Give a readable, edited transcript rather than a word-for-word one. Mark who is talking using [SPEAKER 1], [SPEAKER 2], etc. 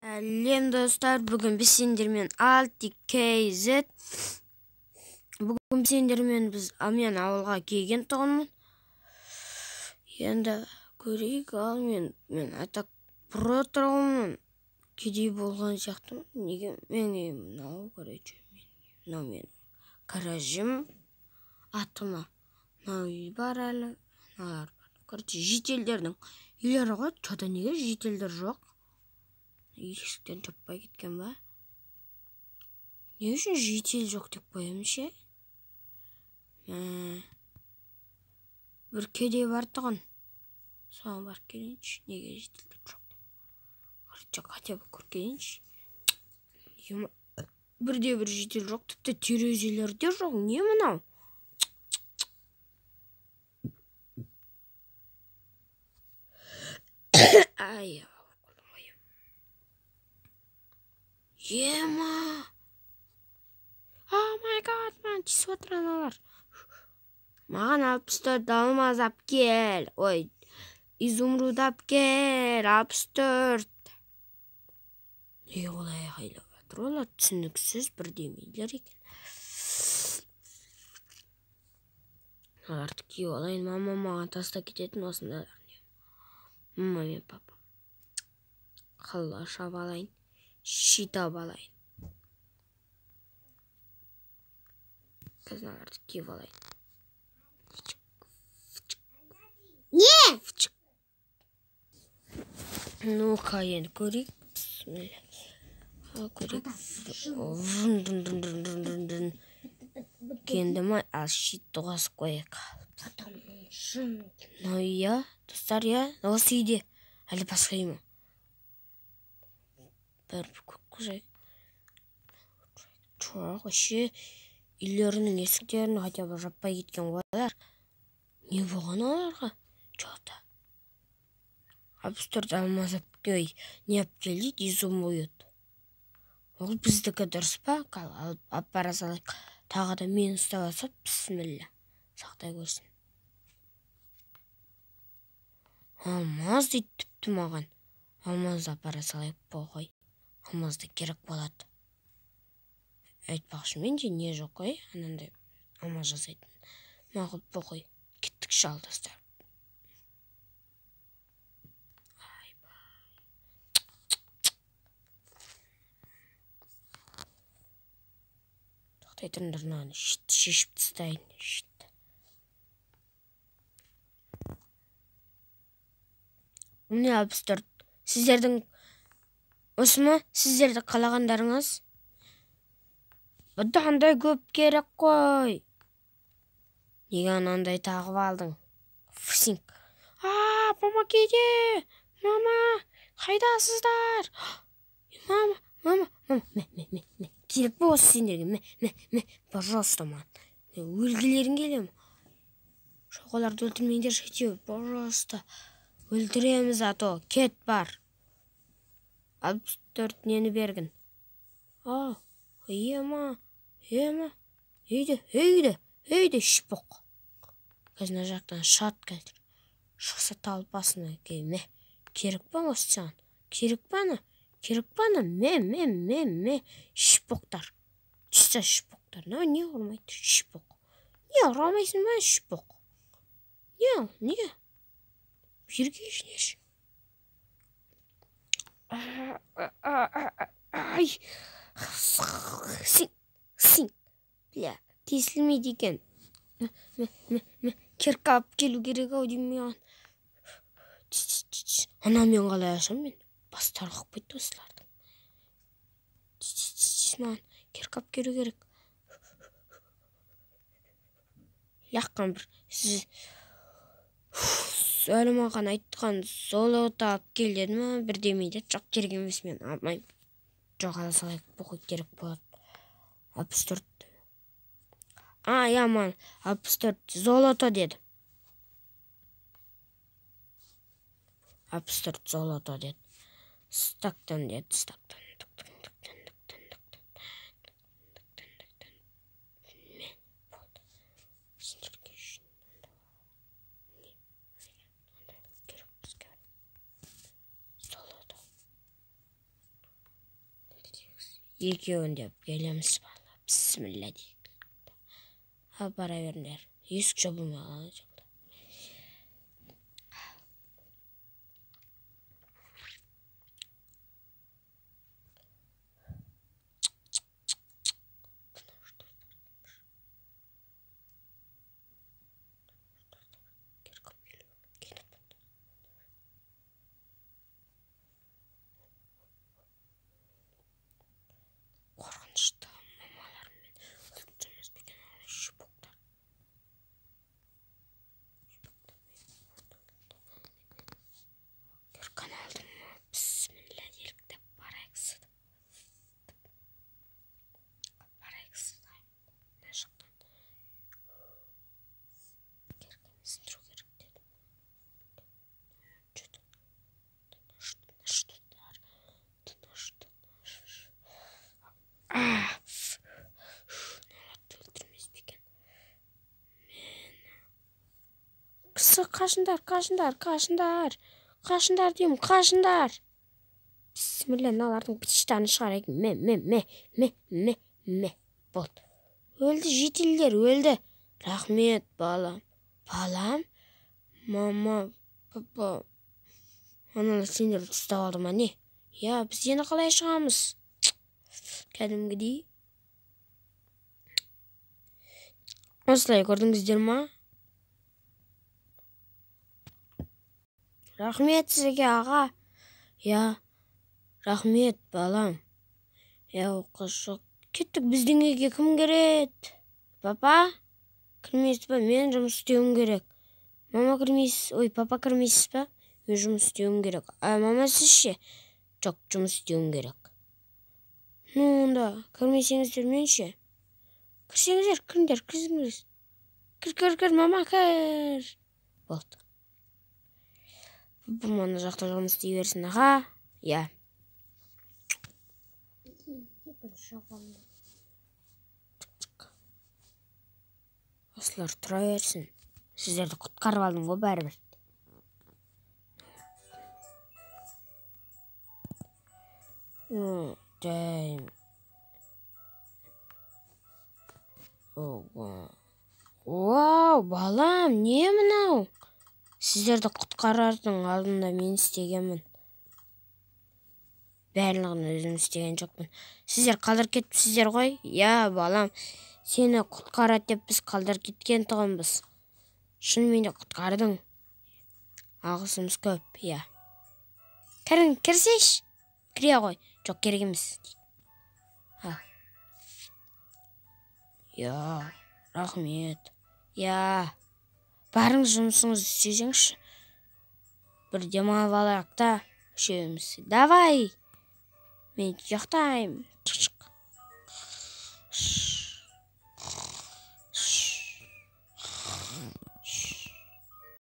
[SPEAKER 1] Әлем достар, бүгін біз сендермен KZ. Бүгін сендермен мен ауылға келген тұғынмын. Енді көрейік, ал мен атақ бұра тұрғымын. Кедей болған сияқтымын. Неге мен мынау көрейші. Мынау мен гаражым, атыма мынау үй бар әлі. Короче, жителдердің үйлері ғой. Çoda неге жителдер жоқ? Есіктен жаппай кеткен ба? Не үшін жител жоқ деп қоямын ше? Бір кедей бар тұғын. Соған барып келейінші. Неге жителдер жоқ деп. Короче, хотя бы көргенінші. Бірде-бір жител жоқ. Тіпті терезелерде жоқ. Не мынау? Ай, ема! О май гад, маған тиісіп отыр аналар. Маған 64 алмаз ап кел. Ой, изумруд ап кел. 64. Не олай қайлап жатыр олар? Түсініксіз бірдемейлер екен. Оларды киіп алайын. Мама маған таста кететін осындайлар. Мама мен папа. Қылла шап алайын. Шитап алайын. Қазыналарды киіп алайын. Не? Ну-ка, енді көрейік. Көрейік. Кенді ма? Ал шитті қасып қояйық. Ну, иә, достар, иә. Осы үйде. Әлі басқа үй ма? Бәрі көп құжайық. Жоқ, ше, үйлерінің есіктерін хотя бы жаппай кеткен олар. Не болған оларға? Жоқта. 64 алмаз апкей. Не апкелді изумруд. Ол біздікі дұрыс па? Алып бара салайық. Тағы да мен ұстап алсақ, бісміллә. Сақтай көрсін. Алмаз дейді тіпті маған. Алмаз апара салайық қой. Алмазды керек болады. Айтпақшы менде не жоқ қой, анандай алмаз жасайтын. Мағыл қой. Кеттік шалдастар. Тоқтай тұрыңдар, шешіп тастайын. Міне 64. Сіздердің осы ма? Сіздерді қалағандарыңыз? Бұдағандай көп керек қой. Неге анандай тағып алдың? Фсинг. Помогите! Мама, қайдасыздар? Мама. Керек бе осы сендерге? Пожалуйста, ман. Өлгілерің келем. Жоқ, оларды өлтірмеңдер шетеу. Пожалуйста. Өлтіреміз ато. Кет бар. 64 нені бергін? Ема. Үйді, шпоқ. Көзіне жақтан шат кәлдір. Шықса талып басына келме. Керек па осы саған? Керек паны? Шпоқтар. Чиста шпоқтар. Не ұрмайды? Шпоқ. Не ұрмайсың ба шпоқ? Не? Жерге жінеш. Ай. Син. Бля, тесілмейді екен. Керкі алып келу керек ау деймін. Ана мен қалай ашам мен? Бастары қойды осылардың. Маған керкі алып келу керек. Яққан бір. Әлі маған айтқан золото алып кел деді ма? Бірдемейді. Жоқ, керек емес, мен алмайым. Жоқ, ала салайық, бұқы керек болады. 64. Яман, 64 золото деді. 64 золото деді. Стактан деді, стактан. екеуін деп келеміз бала. Бісміллә дейік. Бара беріңдер. Есік жабылмаған. Қорқынышты мамалармен өлтірмес бекен шипоктар. Көрген алдың ма? Бісміллә деліктеп барайық сыдып. Барайық сыдайық. Мына жақтан. Керкеміз тұру керек деді. Кісі қашындар деймін, қашындар. Бісміллә, мыналардың піштаны шығарайық. Ме. Болды. Өлді, жетелдер, өлді. Рахмет, балам. Балам? Мама, папа. Аналар сендерді ұстап алды ма не? Я, біз енді қалай шығамыз? Кәдімгідей. Осылай көрдіңіздер ма? Рахмет сізге, аға. Я, рахмет, балам. Я, оқышық. Кеттік, біздің үйге кім кереді? Папа? Кірмейсіз ба? Мен жұмыс істеуім керек. Мама кірмейсіз? Ой, папа кірмейсіз ба? Мен жұмыс істеуім керек. Мама сіз ше? Жоқ, жұмыс істеуім керек. Ну, онда, кірмесеңіздер мен ше? Кірсеңіздер, кіріңдер. Кір, мама, кір. Болды. Бұл мана жақта жұмыс істей берсін, аға. Я. Осылар тұра берсін. Сіздерді құтқарып алдым ғой бәрібір. Жайым. Вау, балам, не мынау? Сіздерді құтқарардың алдында мен істегенмін. Бәрілігін өзім істеген жоқпын. Сіздер қалдыр кетіпсіздер ғой? Я, балам, сені құтқарат деп біз қалдыр кеткен тұғынбыз. Шынымен де құтқардың. Алғысымыз көп, я. Кірсеш? Кіре ғой. Жоқ, керек емес. Я, рахмет. Я, барыңыз жұмысыңызды істесеңізші. Бір демалып алайық та, үшеуміз. Давай. Мен ұйықтаймын.